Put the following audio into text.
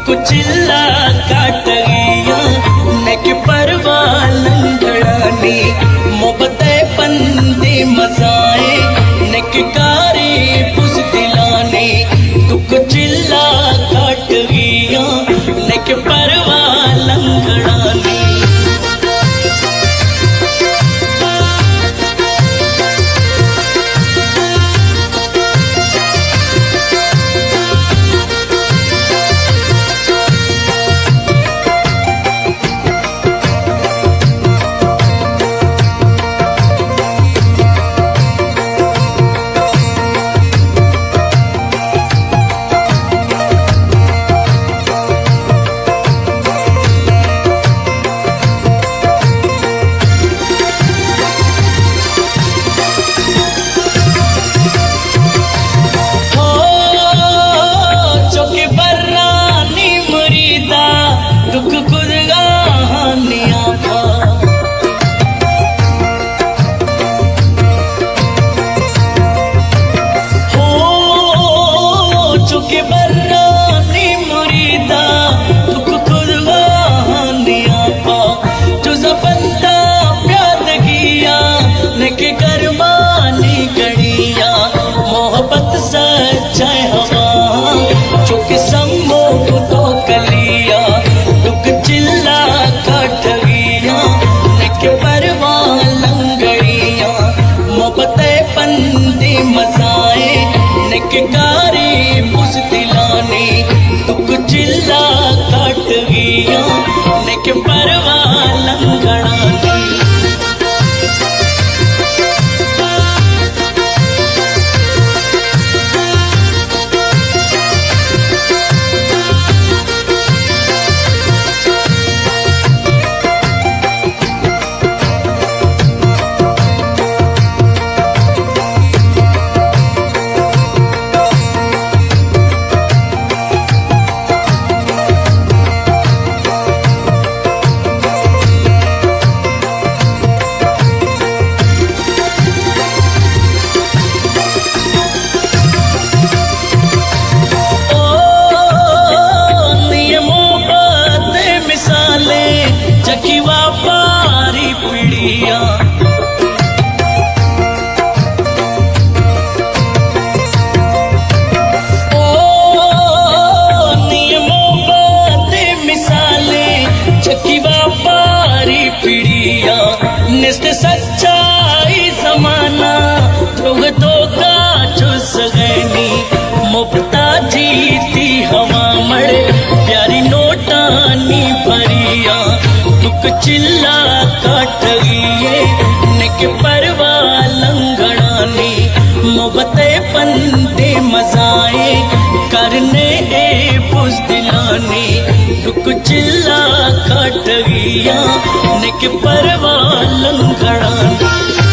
दुख चिल्ला काट गया नेक परवा लंगड़ानी मोहब्बते बंदे मजाए नेक कारी पुस दिलाने दुख चिल्ला काट गया नेक परवा लंगड़ानी दुख खुद गानिया था हो चुके बर्रानी मुरीदा दुख खुद गानिया था तुझा बंदा प्यार किया नेके करमानी कड़िया मोहब्बत सच्चा हवा चुके सम्मो को तो कलिया दुख चिल्ला काट गया नेक परवा लंगड़िया मोहब्बते बंदे मजाए नेक कारी पुस दिलाने दुख चिल्ला काट गया नेक परवा लंगड़ानी जकीवा पारी पीड़िया ओ नियमों बाते मिसाले जकीवा पारी पीड़िया निस्ते सच्चाई जमाना लोग तो का चुस गनी मुफ्ता जीती हवा मड़े प्यारी नोटानी भरिया दुख चिल्ला काट गए नेक परवा लंगड़ानी मोहब्बते बंदे मजाए करने पुस दिलाने दुख चिल्ला काट गया नेक परवा लंगड़ानी